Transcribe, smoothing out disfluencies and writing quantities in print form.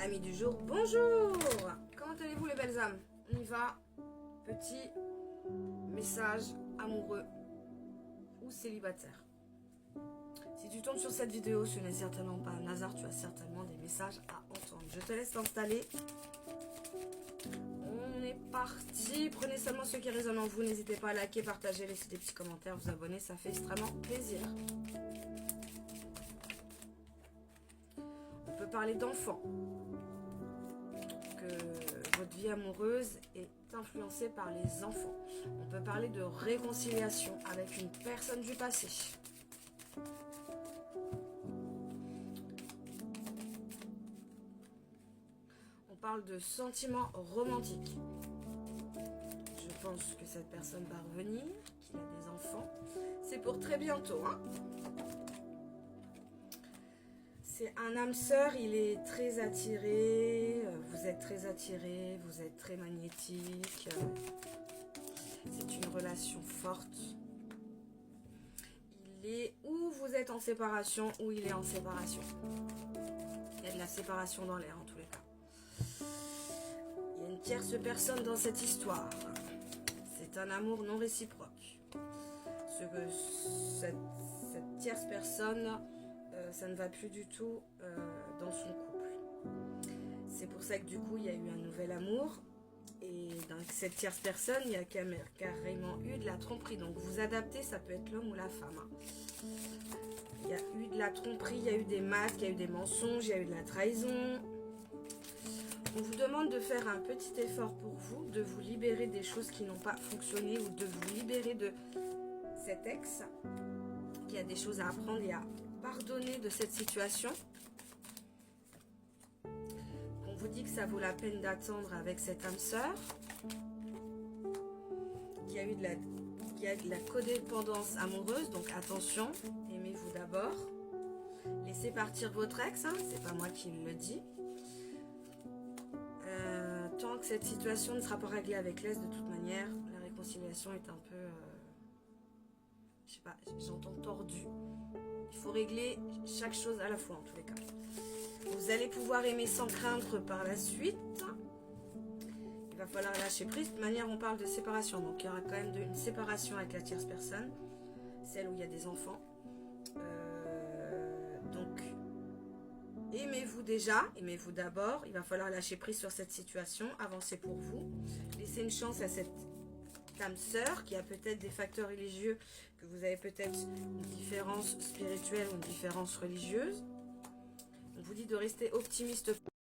Amis du jour, bonjour. Comment allez-vous les belles âmes? On y va. Petit message amoureux ou célibataire. Si tu tombes sur cette vidéo, ce n'est certainement pas un hasard, tu as certainement des messages à entendre. Je te laisse t'installer. On est parti. Prenez seulement ceux qui résonnent en vous. N'hésitez pas à liker, partager, laisser des petits commentaires, vous abonner, ça fait extrêmement plaisir. On peut parler d'enfants. Que votre vie amoureuse est influencée par les enfants. On peut parler de réconciliation avec une personne du passé. On parle de sentiments romantiques. Je pense que cette personne va revenir, qu'il a des enfants. C'est pour très bientôt, hein. C'est un âme sœur, il est très attiré, vous êtes très attiré, vous êtes très magnétique. C'est une relation forte. Il est ou vous êtes en séparation ou il est en séparation. Il y a de la séparation dans l'air en tous les cas. Il y a une tierce personne dans cette histoire. C'est un amour non réciproque. Cette tierce personne, ça ne va plus du tout dans son couple. C'est pour ça que du coup, il y a eu un nouvel amour. Et dans cette tierce personne, il y a carrément eu de la tromperie. Donc vous adaptez, ça peut être l'homme ou la femme. Hein. Il y a eu de la tromperie, il y a eu des masques, il y a eu des mensonges, il y a eu de la trahison. On vous demande de faire un petit effort pour vous, de vous libérer des choses qui n'ont pas fonctionné ou de vous libérer de cet ex qui a des choses à apprendre et à pardonner de cette situation. On vous dit que ça vaut la peine d'attendre avec cette âme sœur qui a eu de la codépendance amoureuse, donc attention, aimez-vous d'abord. Laissez partir votre ex, hein, c'est pas moi qui le dis. Tant que cette situation ne sera pas réglée avec l'aise, de toute manière, la réconciliation est un peu, je sais pas, j'entends tordu. Il faut régler chaque chose à la fois en tous les cas. Vous allez pouvoir aimer sans craindre par la suite. Il va falloir lâcher prise. De toute manière, on parle de séparation. Donc, il y aura quand même une séparation avec la tierce personne. Celle où il y a des enfants. Donc, aimez-vous déjà. Aimez-vous d'abord. Il va falloir lâcher prise sur cette situation. Avancez pour vous. Laissez une chance à cette âme sœur qui a peut-être des facteurs religieux, que vous avez peut-être une différence spirituelle ou une différence religieuse. On vous dit de rester optimiste.